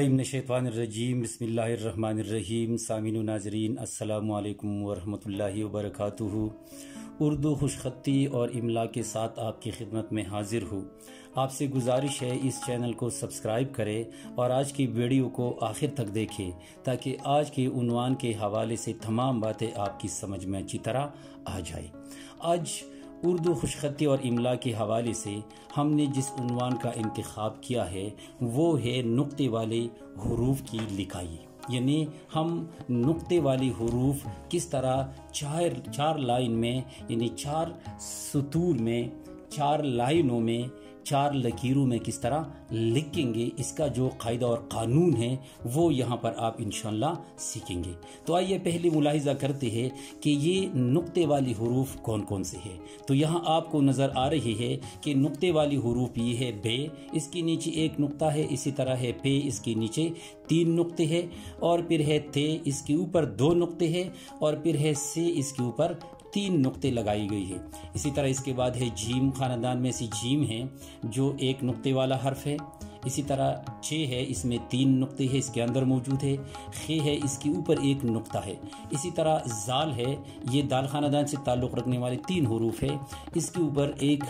बिल्लाहि मिनश्शैतानिर्रजीम बिस्मिल्लाहिर्रहमानिर्रहीम। सामीन व नाज़रीन अस्सलामु अलैकुम वरहमतुल्लाहि वबरकातुहू। उर्दू खुशखत्ती और इमला के साथ आपकी खिदमत में हाजिर हूँ। आपसे गुजारिश है इस चैनल को सब्सक्राइब करें और आज की वीडियो को आखिर तक देखें ताकि आज के उन्वान के हवाले से तमाम बातें आपकी समझ में अच्छी तरह आ जाए। आज उर्दू खुशखत्ती और इमला के हवाले से हमने जिस उन्वान का इंतखाब किया है वो है नुक्ते वाले हुरूफ की लिखाई, यानी हम नुक्ते वाली हुरूफ किस तरह चार लाइन में, यानी 4 सतूर में, 4 लाइनों में, 4 लकीरों में किस तरह लिखेंगे, इसका जो कायदा और कानून है वो यहाँ पर आप इंशाअल्लाह सीखेंगे। तो आइए पहले मुलाहिजा करते हैं कि ये नुक्ते वाली हुरूफ कौन कौन से है। तो यहाँ आपको नज़र आ रही है कि नुक्ते वाली हुरूफ ये है बे, इसके नीचे 1 नुक्ता है, इसी तरह है पे, इसके नीचे 3 नुक्ते हैं, और फिर है ते, इसके ऊपर 2 नुक्ते हैं, और फिर है से, इसके ऊपर 3 नुक्ते लगाई गई है। इसी तरह इसके बाद है जीम, खानदान में से जीम है जो 1 नुक्ते वाला हर्फ है। इसी तरह छे है, इसमें 3 नुक्ते हैं, इसके अंदर मौजूद है। खे है, इसके ऊपर 1 नुक्ता है। इसी तरह जाल है, ये दाल खानदान से ताल्लुक़ रखने वाले 3 हुरूफ है, इसके ऊपर 1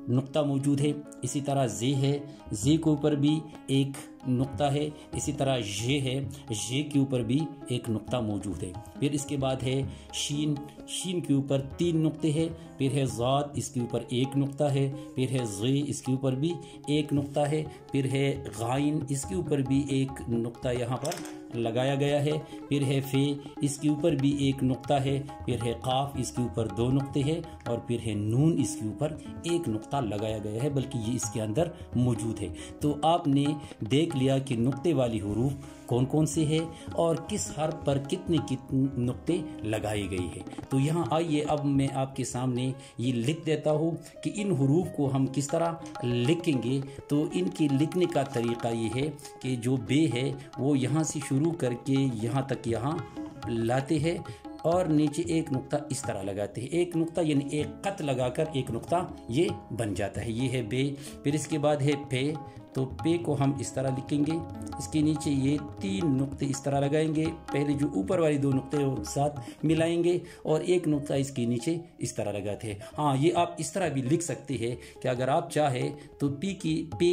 नुक्ता मौजूद है। इसी तरह जे है, जे के ऊपर भी 1 नुक्ता है। इसी तरह जे है, जे के ऊपर भी 1 नुक्ता मौजूद है। फिर इसके बाद है शीन, शीन के ऊपर 3 नुक्ते हैं। फिर है ज़ाद, इसके ऊपर 1 नुक्ता है। फिर है ज़े, इसके ऊपर भी 1 नुक्ता है। फिर है गाइन, इसके ऊपर भी 1 नुक्ता यहाँ पर लगाया गया है। फिर है फे, इसके ऊपर भी 1 नुक्ता है। फिर है काफ, इसके ऊपर 2 नुक्ते हैं, और फिर है नून, इसके ऊपर 1 नुक्ता लगाया गया है, बल्कि ये इसके अंदर मौजूद है। तो आपने देख लिया कि नुक्ते वाली हुरूफ कौन कौन से है और किस हर्फ पर कितने नुक्ते लगाए गए हैं। तो यहाँ आइए अब मैं आपके सामने ये लिख देता हूँ कि इन हुरूफ को हम किस तरह लिखेंगे। तो इनके लिखने का तरीका ये है कि जो बे है वो यहाँ से शुरू करके यहाँ तक यहाँ लाते हैं और नीचे 1 नुक्ता इस तरह लगाते हैं। 1 नुक्ता यानी 1 कत लगाकर 1 नुक्ता ये बन जाता है, ये है बे। फिर इसके बाद है पे, तो पे को हम इस तरह लिखेंगे। इसके नीचे ये 3 नुक्ते इस तरह लगाएंगे, पहले जो ऊपर वाली 2 नुक्ते साथ मिलाएंगे और 1 नुक्ता इसके नीचे इस तरह लगाते हैं। हाँ, ये आप इस तरह भी लिख सकते हैं कि अगर आप चाहे तो पे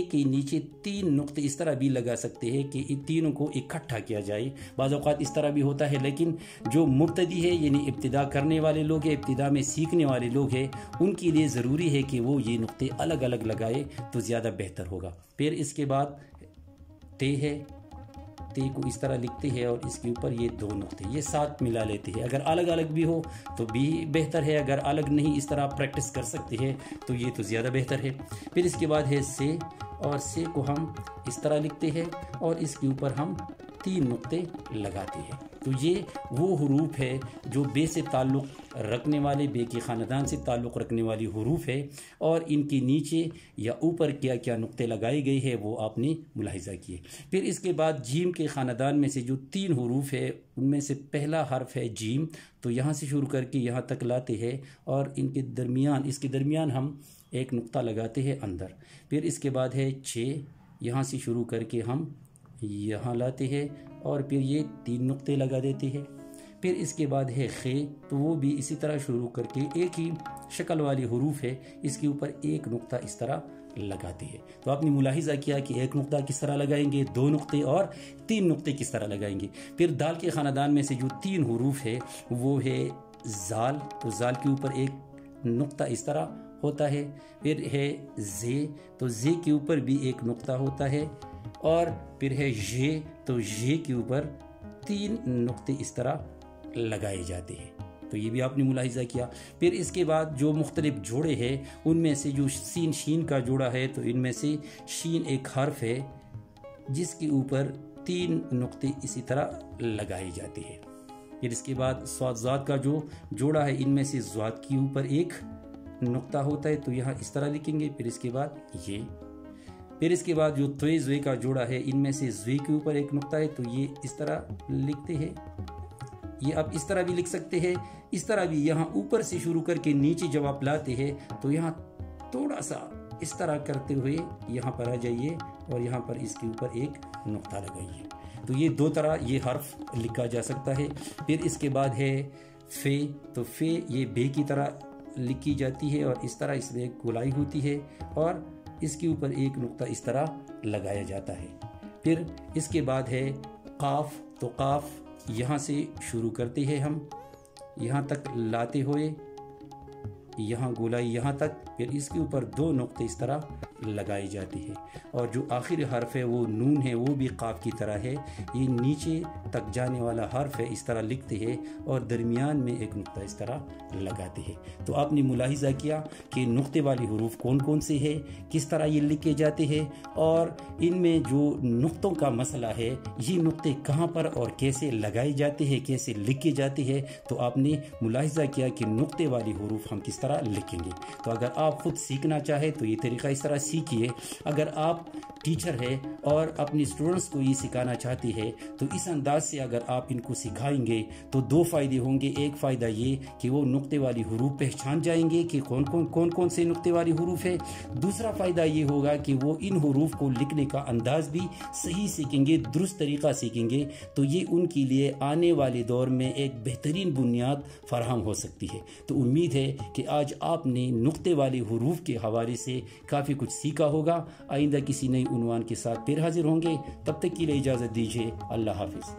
के नीचे 3 नुक्ते इस तरह भी लगा सकते हैं कि इन तीनों को इकट्ठा किया जाए। बाज़ औक़ात इस तरह भी होता है, लेकिन जो मुब्तदी है यानी इब्तिदा करने वाले लोग हैं, इब्तिदा में सीखने वाले लोग हैं, उनके लिए ज़रूरी है कि वो ये नुक्ते अलग अलग लगाए तो ज़्यादा बेहतर होगा। फिर इसके बाद ते है, ते को इस तरह लिखते हैं और इसके ऊपर ये 2 नुक्ते ये साथ मिला लेते हैं। अगर अलग अलग भी हो तो भी बेहतर है, अगर अलग नहीं इस तरह आप प्रैक्टिस कर सकते हैं तो ये तो ज़्यादा बेहतर है। फिर इसके बाद है से, और से को हम इस तरह लिखते हैं और इसके ऊपर हम 3 नुक्ते लगाते हैं। तो ये वो हुरूफ है जो बे से ताल्लुक़ रखने वाले, बे के ख़ानदान से ताल्लुक़ रखने वाली हुरूफ है, और इनके नीचे या ऊपर क्या क्या नुक्ते लगाए गए हैं वो आपने मुलाहिज़ा किए। फिर इसके बाद जीम के ख़ानदान में से जो 3 हुरूफ है उनमें से पहला हर्फ है जीम, तो यहाँ से शुरू करके यहाँ तक लाते हैं और इसके दरमियान हम 1 नुक्ता लगाते हैं अंदर। फिर इसके बाद है छे, यहाँ से शुरू करके हम यहाँ लाते हैं और फिर ये 3 नुक्ते लगा देते हैं। फिर इसके बाद है खे, तो वो भी इसी तरह शुरू करके एक ही शक्ल वाली हुरूफ है, इसके ऊपर 1 नुक्ता इस तरह लगाते हैं। तो आपने मुलाहिज़ा किया कि 1 नुक्ता किस तरह लगाएंगे, 2 नुक्ते और 3 नुक्ते किस तरह लगाएंगे। फिर दाल के ख़ानदान में से जो 3 हुरूफ है वो है जाल, तो जाल के ऊपर 1 नुक्ता इस तरह होता है। फिर है जे, तो जे के ऊपर भी 1 नुक्ता होता है, और फिर है जे, तो जे के ऊपर 3 नुक्ते इस तरह लगाए जाते हैं। तो ये भी आपने मुलाहिज़ा किया। फिर इसके बाद जो मुख्तलिफ जोड़े हैं उनमें से जो सीन शीन का जोड़ा है, तो इनमें से शीन एक हर्फ है जिसके ऊपर 3 नुक्ते इसी तरह लगाए जाते हैं। फिर इसके बाद स्वाद ज़ाद का जो जोड़ा है, इनमें से ज़ाद के ऊपर 1 नुक्ता होता है, तो यहाँ इस तरह लिखेंगे। फिर इसके बाद ये, फिर इसके बाद जो त्वे ज़्वे का जोड़ा है, इनमें से ज़्वे के ऊपर 1 नुक्ता है, तो ये इस तरह लिखते हैं। ये आप इस तरह भी लिख सकते हैं, इस तरह भी। यहाँ ऊपर से शुरू करके नीचे जब आप लाते हैं तो यहाँ थोड़ा सा اس طرح کرتے ہوئے یہاں پر آ جائیے اور یہاں پر اس کے اوپر ایک نقطہ لگائیے. تو یہ دو طرح یہ حرف لکھا جا سکتا ہے. پھر اس کے بعد ہے فے. تو فے یہ بے کی طرح لکھی جاتی ہے اور اس طرح اس میں گولائی ہوتی ہے اور اس کے اوپر ایک نقطہ اس طرح لگایا جاتا ہے. پھر اس کے بعد ہے قاف. تو قاف یہاں سے شروع کرتے ہیں ہم یہاں تک لاتے ہوئے یہاں گولائی یہاں تک، پھر اس کے اوپر دو نقطے اس طرح لگائی جاتی ہے. اور جو آخری حرف ہے وہ نون ہے، وہ بھی قاف کی طرح ہے. یہ نیچے تک جانے والا حرف ہے، اس طرح لکھتے ہیں اور درمیان میں ایک نقطہ اس طرح لگاتے ہیں. تو آپ نے ملاحظہ کیا کہ نقطے والی حروف کون کون سے ہیں، کس طرح یہ لکھے جاتے ہیں، اور ان میں جو نقطوں کا مسئلہ ہے یہ نقطے کہاں پر اور کیسے لگائے جاتے ہیں، کیسے لکھے جاتے ہیں. تو آپ نے ملاحظہ کیا کہ نقطے والی حروف ہم کس طرح لکھیں گے. تو اگر آپ خود سیکھنا چاہے تو یہ طریقہ اس طرح سیکھیے. اگر آپ ٹیچر ہے اور اپنے اسٹوڈنٹس کو یہ سکھانا چاہتے ہیں تو اس انداز سے اگر آپ ان کو سکھائیں گے تو دو فائدے ہوں گے. ایک فائدہ یہ کہ وہ نقطے والی حروف پہچان جائیں گے کہ کون سے نقطے والی حروف ہے. دوسرا فائدہ یہ ہوگا کہ وہ ان حروف کو لکھنے کا انداز بھی صحیح سیکھیں گے، درست طریقہ سیکھیں گے. تو یہ ان کے لیے آنے والے دور میں ایک بہترین بنیاد فراہم ہو سکتی ہے. تو امید ہے کہ آج آپ نے نقطے والی حروف کے حوالے سے کافی کچھ سیکھا ہوگا. آئندہ کسی نئی عنوان کے ساتھ پھر حاضر ہوں گے. تب تک کے لیے اجازت دیجیے. اللہ حافظ.